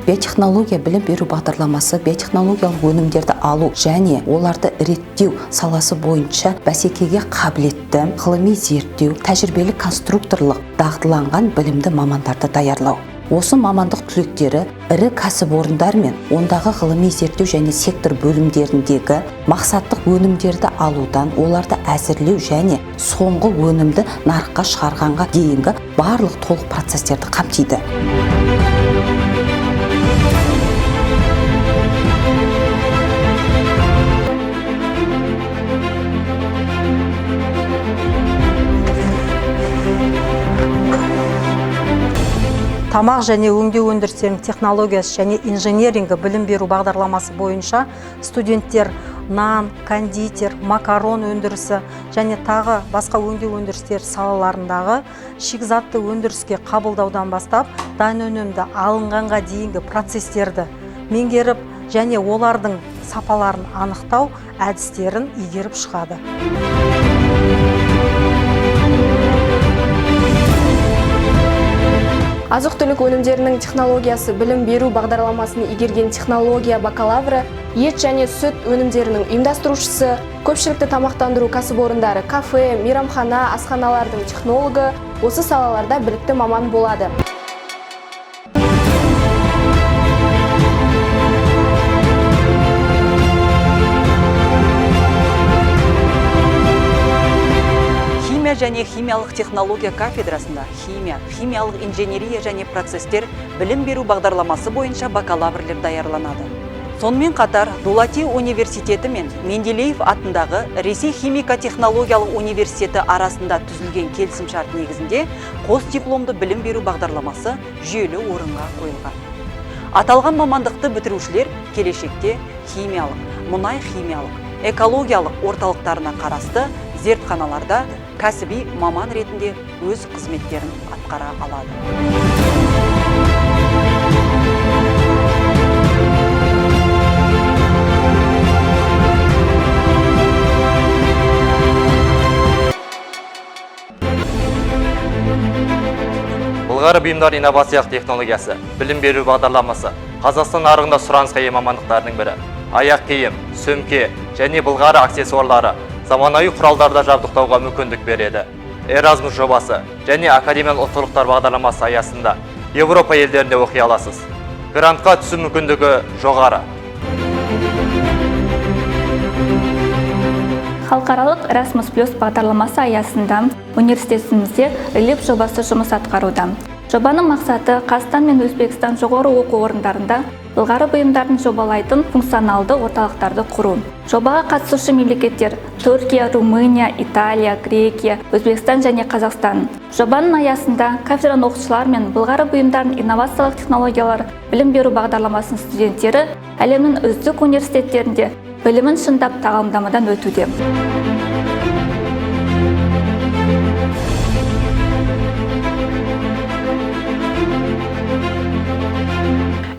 Биотехнология білім беру бағдарламасы биотехнологиялық өнімдерді алу және оларды реттеу саласы бойынша бәсекеге қабілетті, ғылыми зерттеу, тәжірибелік конструкторлық дағдыланған білімді мамандарды даярлау. Осы мамандық түлектері ірі кәсіпорындар мен ондағы ғылыми зерттеу және сектор бөлімдеріндегі мақсаттық өнімдерді алудан, оларды әзірлеу және соңғы өнімді нарыққа шығарғанға дейінгі барлық толық процестерді қамтиды. Тамақ және өңдеу өндірістерінің технологиясы және инженерингі білім беру бағдарламасы бойынша студенттер нан, кондитер, макарон өндірісі және тағы басқа өңдеу өндірістер салаларындағы шикізатты өндіріске қабылдаудан бастап дайын өнімді алынғанға дейінгі процестерді меңгеріп және олардың сапаларын анықтау әдістерін игеріп шығады. Азық-түлік өнімдерінің технологиясы білім беру бағдарламасын игерген технология бакалавры, ет және сүт өнімдерінің ұйымдастырушысы, көпшілікті тамақтандыру кәсіпорындары, кафе, мейрамхана, асханалардың технологы осы салаларда білікті маман болады. және химиялық технология кафедрасында химиялық инженерия және процестер білім беру бағдарламасы бойынша бакалаврлер даярланады. Сонымен қатар Дулати университеті мен Менделеев атындағы Ресей химико-технологиялық университеті арасында түзілген келісімшарт негізінде қос дипломды білім беру бағдарламасы жүйелі орынға қойылған. Аталған мамандықты бітірушілер келешекте химиялық, мұнай химиялық, экологиялық орталықтарына қарасты зертханаларда кәсіби маман ретінде өз қызметтерін атқара алады. Былғары бұйымдар инновациялық технологиясы, білім беру бағдарламасы Қазақстан нарығында сұранысқа ие мамандықтардың бірі. Аяқ киім, сөмке және былғары аксессуарлары заманауи құралдарда жабдықтауға мүмкіндік береді. Erasmus жобасы және академиялық оқулықтар бағдарламасы аясында Европа елдерінде оқи аласыз. Грантқа түсу мүмкіндігі жоғары. Халықаралық Erasmus+ бағдарламасы аясында университетімізде РЕЛИП жобасы жұмыс атқаруда. Жобаның мақсаты Қазақстан мен Өзбекстан жоғары оқу орындарында былғары бұйымдарын жобалайтын функционалды орталықтарды құру. Жобаға қатысушы мемлекеттер Түркия, Румыния, Италия, Грекия, Өзбекстан және Қазақстан. Жобаның аясында кафедраның оқытушылары мен былғары бұйымдарын инновациялық технологиялар білім беру бағдарламасының студенттері әлемнің үздік университеттерінде білімін шыңдап тағылымдамадан өтуде.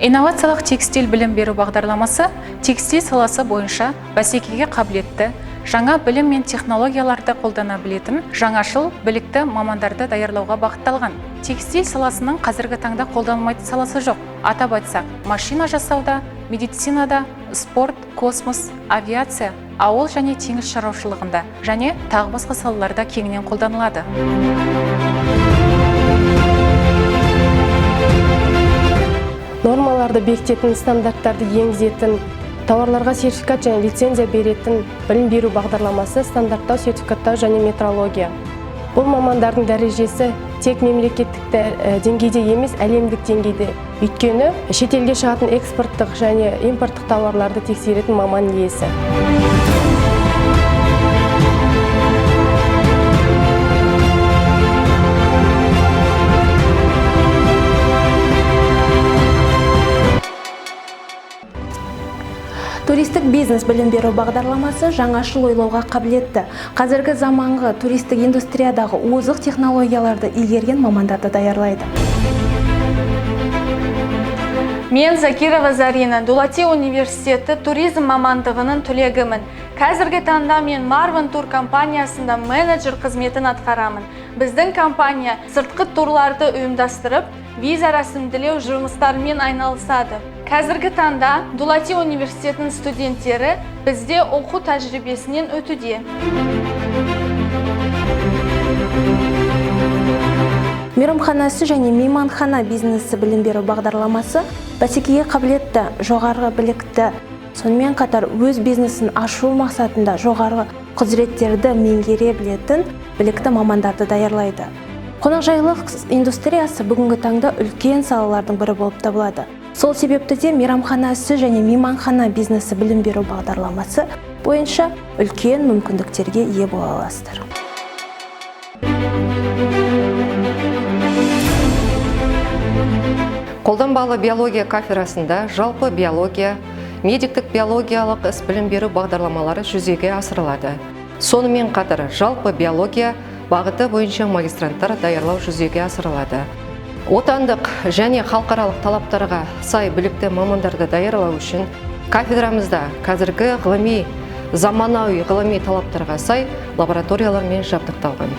Инновациялық текстиль білім беру бағдарламасы текстиль саласы бойынша бәсекеге қабілетті, жаңа білім мен технологияларды қолдана білетін, жаңашыл, білікті мамандарды даярлауға бағытталған. Текстиль саласының қазіргі таңда қолданылмайтын саласы жоқ. Атап айтсақ, машина жасауда, медицинада, спорт, космос, авиация, ауыл және теңіз шаруашылығында және тағы басқа салаларда кеңінен қолданылады. Нормаларды бекітетін, стандарттарды енгізетін, тауарларға сертификат және лицензия беретін білім беру бағдарламасы стандарттау, сертификаттау және метрология. Бұл мамандардың дәрежесі тек мемлекеттік деңгейде емес, әлемдік деңгейде. Өйткені шетелге шығатын экспорттық және импорттық тауарларды тексеретін маман иесі. Туристік бизнес білім беру бағдарламасы жаңашыл ойлауға қабілетті. Қазіргі заманғы туристік индустриядағы озық технологияларды игерген мамандарды даярлайды. Мен Закирова Зарина, Дулати университеті туризм мамандығының түлегімін. Қазіргі таңда мен Marvin Tour компаниясында менеджер қызметін атқарамын. Біздің компания сыртқы турларды ұйымдастырып, виза рәсімділеу жұмыстарымен айналысады. Қазіргі таңда Дулати университетінің студенттері бізде оқу тәжірибесінен өтуде. Мейрамханасы және мейманхана бизнесі білім беру бағдарламасы бәсекеге қабілетті, жоғарғы білікті, сонымен қатар өз бизнесін ашу мақсатында жоғарғы құзыреттерді меңгере білетін білікті мамандарды даярлайды. Қонақжайлық индустриясы бүгінгі таңда үлкен салалардың бірі болып табылады. Сол себепті де мейрамханасы және мейманхана бизнесі білім беру бағдарламасы бойынша үлкен мүмкіндіктерге ие бола аласыздар. Қолданбалы биология кафедрасында жалпы биология, медиктік биологиялық іс білім беру бағдарламалары жүзеге асырылады. Сонымен қатар жалпы биология бағыты бойынша магистранттар даярлау жүзеге асырылады. Отандық және халықаралық талаптарға сай білікті мамандарды даярлау үшін кафедрамызда қазіргі заманауи ғылыми талаптарға сай лабораториялармен жабдықталған.